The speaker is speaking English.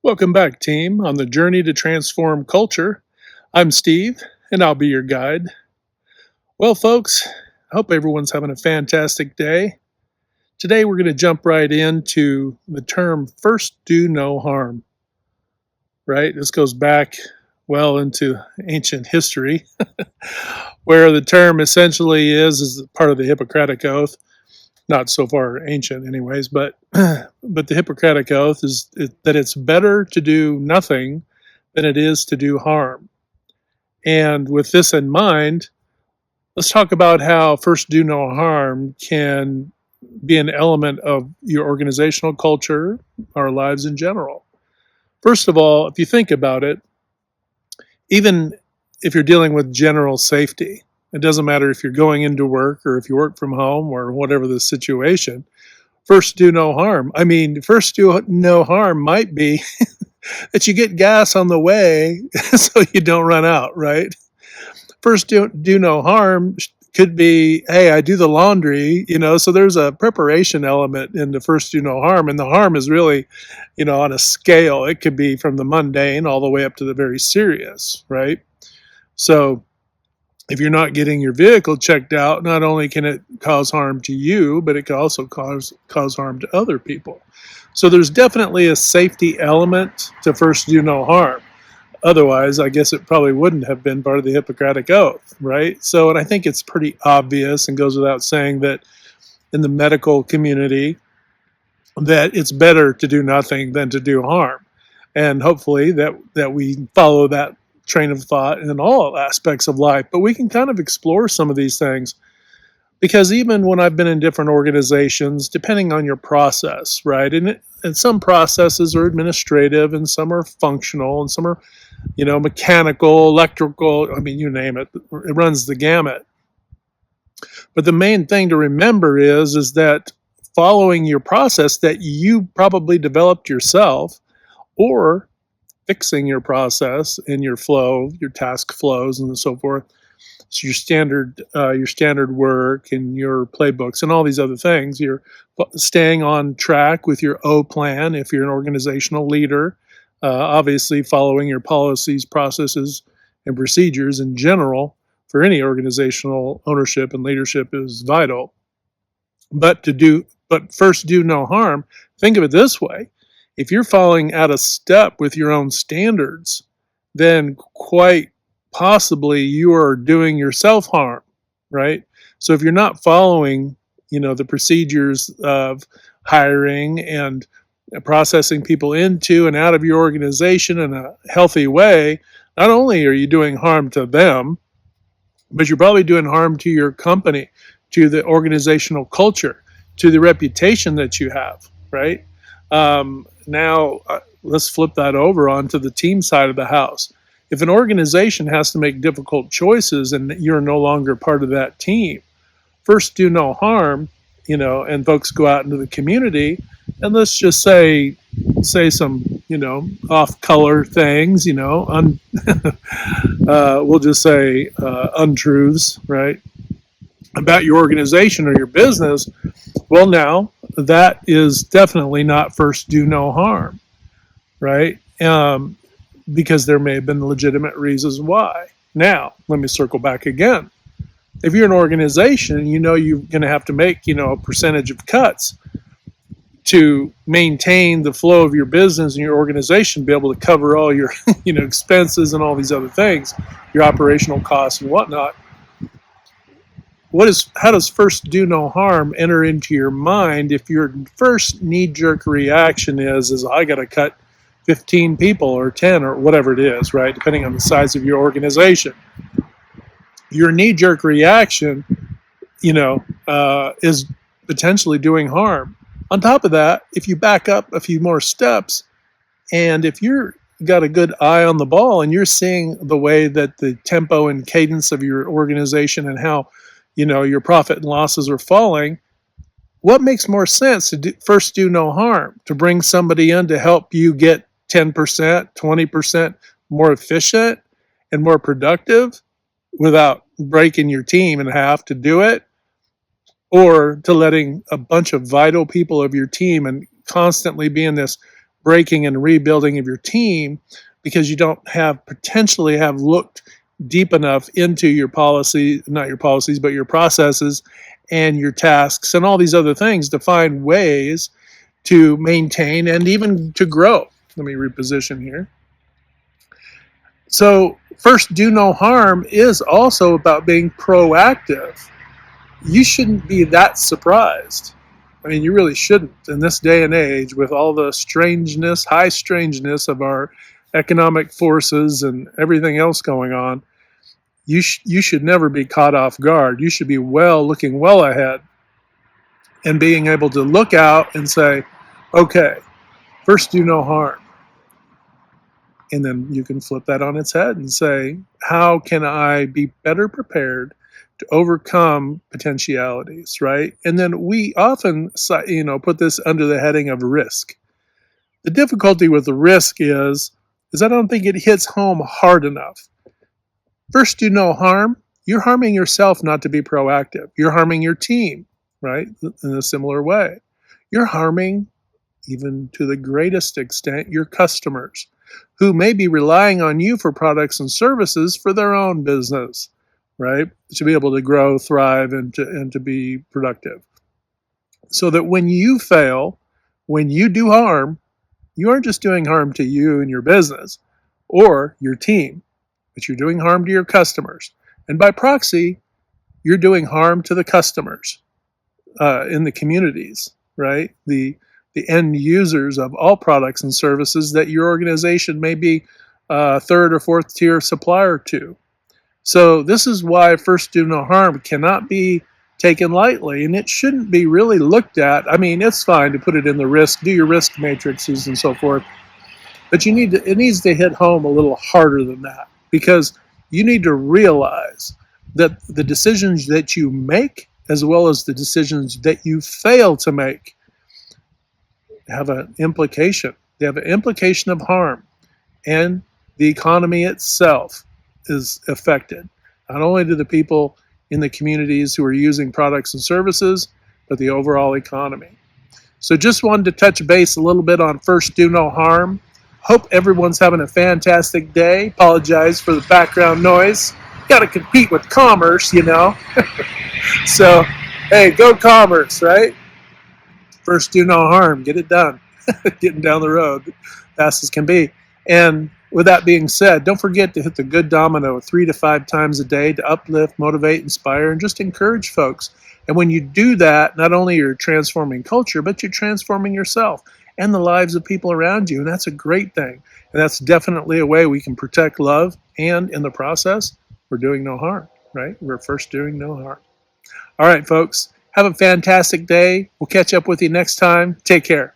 Welcome back, team, on the journey to transform culture. I'm Steve, and I'll be your guide. Well, folks, I hope everyone's having a fantastic day. Today, we're going to jump right into the term first do no harm, right? This goes back well into ancient history, where the term essentially is part of the Hippocratic Oath. Not so far ancient, anyways, but the Hippocratic Oath that it's better to do nothing than it is to do harm. And with this in mind, let's talk about how first do no harm can be an element of your organizational culture, our lives in general. First of all, if you think about it, even if you're dealing with general safety, it doesn't matter if you're going into work or if you work from home or whatever the situation, first do no harm. I mean, first do no harm might be that you get gas on the way so you don't run out, right? First do no harm could be, hey, I do the laundry, so there's a preparation element in the first do no harm. And the harm is really, on a scale. It could be from the mundane all the way up to the very serious, right? So if you're not getting your vehicle checked out, not only can it cause harm to you, but it can also cause harm to other people. So there's definitely a safety element to first do no harm. Otherwise, I guess it probably wouldn't have been part of the Hippocratic Oath, right? So, and I think it's pretty obvious and goes without saying that in the medical community, that it's better to do nothing than to do harm. And hopefully that we follow that train of thought in all aspects of life. But we can kind of explore some of these things because even when I've been in different organizations, depending on your process, right? And some processes are administrative and some are functional and some are, mechanical, electrical, I mean, you name it. It runs the gamut. But the main thing to remember is that following your process that you probably developed yourself or fixing your process and your flow, your task flows and so forth. So your standard work and your playbooks and all these other things. You're staying on track with your O plan if you're an organizational leader. Obviously, following your policies, processes, and procedures in general for any organizational ownership and leadership is vital. But first do no harm. Think of it this way: if you're falling out of step with your own standards, then quite possibly you are doing yourself harm, right? So if you're not following, the procedures of hiring and processing people into and out of your organization in a healthy way, not only are you doing harm to them, but you're probably doing harm to your company, to the organizational culture, to the reputation that you have, right? Now, let's flip that over onto the team side of the house. If an organization has to make difficult choices and you're no longer part of that team, first do no harm, and folks go out into the community and let's just say some, off color things, we'll just say untruths, right, about your organization or your business. Well, now that is definitely not first do no harm, right? Because there may have been legitimate reasons why. Now, let me circle back again. If you're an organization, you're going to have to make, a percentage of cuts to maintain the flow of your business and your organization, be able to cover all your, expenses and all these other things, your operational costs and whatnot. How does first do no harm enter into your mind if your first knee-jerk reaction is I got to cut 15 people or 10 or whatever it is, right? Depending on the size of your organization. Your knee-jerk reaction, is potentially doing harm. On top of that, if you back up a few more steps, and if you're got a good eye on the ball and you're seeing the way that the tempo and cadence of your organization and how, your profit and losses are falling, what makes more sense to first do no harm, to bring somebody in to help you get 10%, 20% more efficient and more productive without breaking your team in half to do it, or to letting a bunch of vital people of your team and constantly be in this breaking and rebuilding of your team because you don't have potentially have looked deep enough into your policy, not your policies, but your processes and your tasks and all these other things to find ways to maintain and even to grow. Let me reposition here. So, first, do no harm is also about being proactive. You shouldn't be that surprised. I mean, you really shouldn't in this day and age with all the strangeness, high strangeness of our economic forces and everything else going on. You should never be caught off guard. You should be looking well ahead and being able to look out and say, okay, first do no harm. And then you can flip that on its head and say, how can I be better prepared to overcome potentialities, right? And then we often, put this under the heading of risk. The difficulty with the risk is I don't think it hits home hard enough. First, do no harm. You're harming yourself not to be proactive. You're harming your team, right? In a similar way. You're harming, even to the greatest extent, your customers who may be relying on you for products and services for their own business, right? To be able to grow, thrive, and to be productive. So that when you fail, when you do harm, you aren't just doing harm to you and your business or your team, but you're doing harm to your customers. And by proxy, you're doing harm to the customers in the communities, right? The end users of all products and services that your organization may be third or fourth tier supplier to. So this is why first do no harm cannot be taken lightly, and it shouldn't be really looked at. I mean, it's fine to put it in the risk, do your risk matrices and so forth, but it needs to hit home a little harder than that, because you need to realize that the decisions that you make, as well as the decisions that you fail to make, have an implication. They have an implication of harm, and the economy itself is affected. Not only do the people in the communities who are using products and services, but the overall economy. So just wanted to touch base a little bit on first do no harm. Hope everyone's having a fantastic day. Apologize for the background noise. Got to compete with commerce, So, hey, go commerce, right? First do no harm. Get it done. Getting down the road fast as can be. And with that being said, don't forget to hit the good domino 3 to 5 times a day to uplift, motivate, inspire, and just encourage folks. And when you do that, not only you're transforming culture, but you're transforming yourself and the lives of people around you. And that's a great thing. And that's definitely a way we can protect love. And in the process, we're doing no harm, right? We're first doing no harm. All right, folks, have a fantastic day. We'll catch up with you next time. Take care.